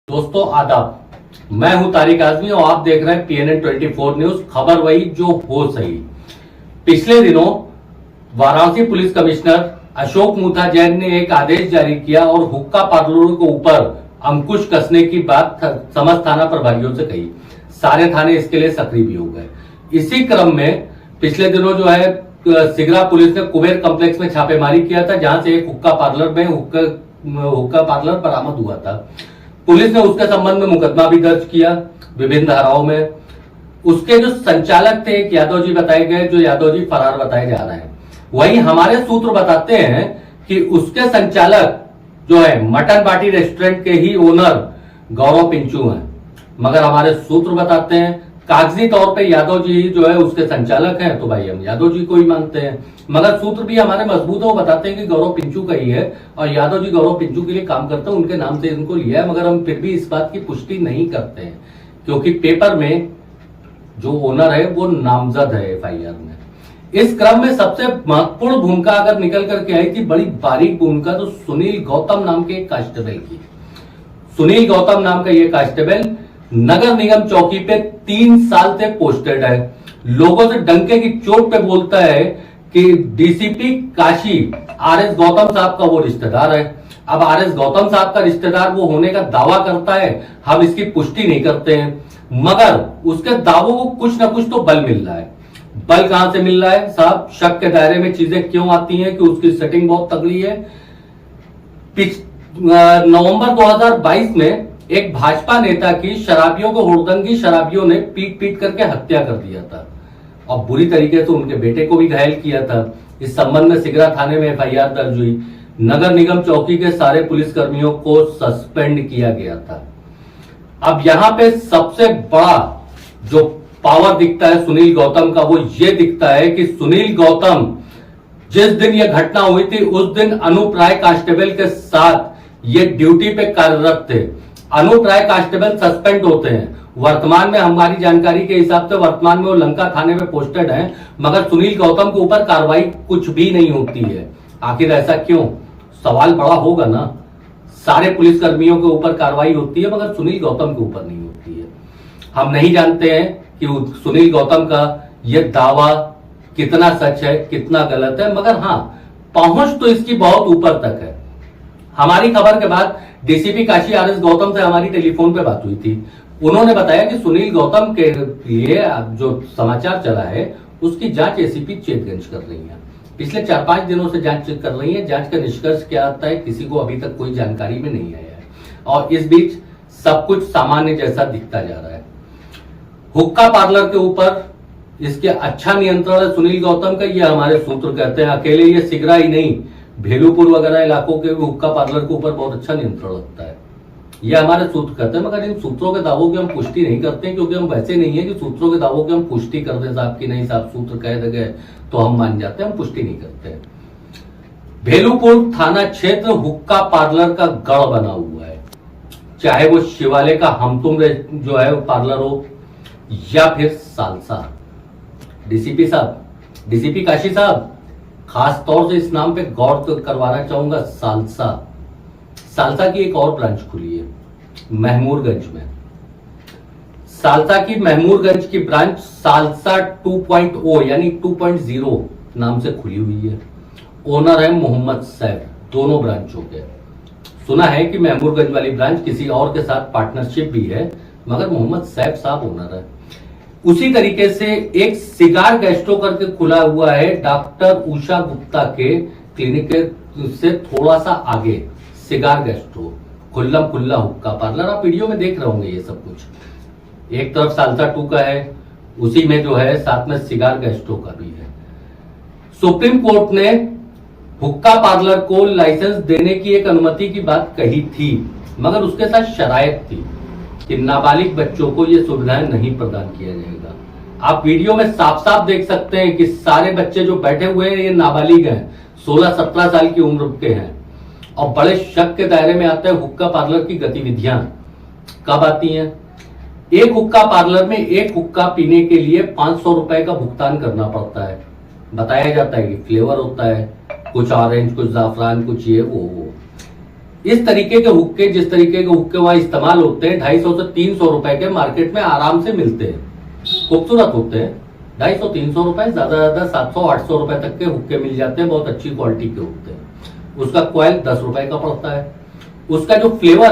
दोस्तों आदाब, मैं हूं तारिक आजमी और आप देख रहे हैं PNN 24 न्यूज। खबर वही जो हो सही। पिछले दिनों वाराणसी पुलिस कमिश्नर अशोक मूथा जैन ने एक आदेश जारी किया और हुक्का पार्लरों के ऊपर अंकुश कसने की बात समस्त थाना प्रभारियों से कही। सारे थाने इसके लिए सक्रिय भी हो गए। इसी क्रम में पिछले दिनों जो है सिगरा पुलिस ने कुबेर कॉम्प्लेक्स में छापेमारी किया था, जहां से एक हुक्का पार्लर बरामद हुआ था। पुलिस ने उसके संबंध में मुकदमा भी दर्ज किया विभिन्न धाराओं में। उसके जो संचालक थे एक यादव जी बताए गए, जो यादव जी फरार बताए जा रहे हैं। वहीं हमारे सूत्र बताते हैं कि उसके संचालक जो है मटन पार्टी रेस्टोरेंट के ही ओनर गौरव पिंचू हैं, मगर हमारे सूत्र बताते हैं कागजी तौर पे यादव जी जो है उसके संचालक हैं, तो भाई हम यादव जी को ही मानते हैं। मगर सूत्र भी हमारे मजबूत है, वो बताते हैं कि गौरव पिंचू का ही है और यादव जी गौरव पिंचू के लिए काम करते हैं, उनके नाम से इनको लिया है। मगर हम फिर भी इस बात की पुष्टि नहीं करते हैं, क्योंकि पेपर में जो ओनर है वो नामजद है FIR में। इस क्रम में सबसे महत्वपूर्ण भूमिका अगर निकल करके आई थी, बड़ी बारीक भूमिका, तो सुनील गौतम नाम के कांस्टेबल की। सुनील गौतम नाम का ये कांस्टेबल नगर निगम चौकी पे 3 साल से पोस्टेड है। लोगों से डंके की चोट पे बोलता है कि DCP काशी RS गौतम साहब का वो रिश्तेदार है। अब RS गौतम साहब का रिश्तेदार वो होने का दावा करता है, हम इसकी पुष्टि नहीं करते हैं, मगर उसके दावों को कुछ ना कुछ तो बल मिल रहा है। बल कहां से मिल रहा है साहब? शक के दायरे में चीजें क्यों आती हैं कि उसकी सेटिंग बहुत तगड़ी है। नवंबर 2022 में एक भाजपा नेता की शराबियों को हुड़दंगी शराबियों ने पीट पीट करके हत्या कर दिया था और बुरी तरीके से उनके बेटे को भी घायल किया था। इस संबंध में सिगरा थाने में FIR दर्ज हुई। नगर निगम चौकी के सारे पुलिसकर्मियों को सस्पेंड किया गया था। अब यहां पे सबसे बड़ा जो पावर दिखता है सुनील गौतम का, वो ये दिखता है कि सुनील गौतम जिस दिन यह घटना हुई थी उस दिन अनूप राय कांस्टेबल के साथ ये ड्यूटी पे कार्यरत थे। अनूप राय कांस्टेबल सस्पेंड होते हैं। वर्तमान में हमारी जानकारी के हिसाब से वर्तमान में वो लंका थाने में पोस्टेड हैं, मगर सुनील गौतम के ऊपर कार्रवाई कुछ भी नहीं होती है। आखिर ऐसा क्यों? सवाल बड़ा होगा ना। सारे पुलिसकर्मियों के ऊपर कार्रवाई होती है, मगर सुनील गौतम के ऊपर नहीं होती है। हम नहीं जानते हैं कि सुनील गौतम का यह दावा कितना सच है कितना गलत है, मगर हाँ पहुंच तो इसकी बहुत ऊपर तक है। हमारी खबर के बाद DCP काशी RS गौतम से हमारी टेलीफोन पे बात हुई थी। उन्होंने बताया कि सुनील गौतम के लिए जो समाचार चला है उसकी जांच ACP चेतगंज कर रही है। पिछले 4-5 दिनों से जांच कर रही है। जांच का निष्कर्ष क्या आता है किसी को अभी तक कोई जानकारी में नहीं आया है और इस बीच सब कुछ सामान्य जैसा दिखता जा रहा है। हुक्का पार्लर के ऊपर इसके अच्छा नियंत्रण है सुनील गौतम का, ये हमारे सूत्र कहते हैं। अकेले ये सिगरा ही नहीं, भेलूपुर वगैरह इलाकों के भी हुक्का पार्लर के ऊपर बहुत अच्छा नियंत्रण लगता है, ये हमारे सूत्र कहते हैं। मगर इन सूत्रों के दावों की हम पुष्टि नहीं करते हैं, क्योंकि हम वैसे नहीं है कि सूत्रों के दावों की हम पुष्टि कर दें साहब की नहीं साहब सूत्र कह गए तो हम मान जाते हैं, हम पुष्टि नहीं करते। भेलूपुर थाना क्षेत्र हुक्का पार्लर का गढ़ बना हुआ है, चाहे वो शिवालय का हमतुम जो है पार्लर हो या फिर सालसा। DCP साहब, DCP काशी साहब, खास तौर से इस नाम पे गौर करवाना चाहूंगा। सालसा की एक और ब्रांच खुली है महमूरगंज में। सालसा की महमूरगंज की ब्रांच सालसा 2.0 यानी 2.0 नाम से खुली हुई है। ओनर है मोहम्मद सैफ, दोनों ब्रांचों के। सुना है कि महमूरगंज वाली ब्रांच किसी और के साथ पार्टनरशिप भी है, मगर मोहम्मद सैफ साहब ओनर है। उसी तरीके से एक सिगार गैस्ट्रो करके खुला हुआ है डॉक्टर उषा गुप्ता के क्लिनिक से थोड़ा सा आगे। सिगार गैस्ट्रो, खुल्लम खुल्ला हुक्का पार्लर, आप वीडियो में देख रहे होंगे ये सब कुछ। एक तरफ सालसा 2 का है, उसी में जो है साथ में सिगार गैस्ट्रो का भी है। सुप्रीम कोर्ट ने हुक्का पार्लर को लाइसेंस देने की एक अनुमति की बात कही थी, मगर उसके साथ शरायत थी कि नाबालिग बच्चों को ये सुविधाएं नहीं प्रदान किया जाएगा। आप वीडियो में साफ साफ देख सकते हैं कि सारे बच्चे जो बैठे हुए हैं ये नाबालिग हैं, 16-17 साल की उम्र के हैं और बड़े शक के दायरे में आते हैं। हुक्का पार्लर की गतिविधियां कब आती हैं? एक हुक्का पार्लर में एक हुक्का पीने के लिए 500 रुपए का भुगतान करना पड़ता है। बताया जाता है कि फ्लेवर होता है, कुछ ऑरेंज, कुछ जाफरान, कुछ ये वो। इस तरीके के हुक्के, जिस तरीके के हुक्के वहां इस्तेमाल होते हैं, 250 से 300 रुपए के मार्केट में आराम से मिलते हैं। खूबसूरत होते हैं, 250-300 रुपए, ज्यादा 700-800 रुपए तक के हुक्के मिल जाते हैं, बहुत अच्छी क्वालिटी के होते हैं। उसका कॉइल 10 रुपए का पड़ता है। उसका जो फ्लेवर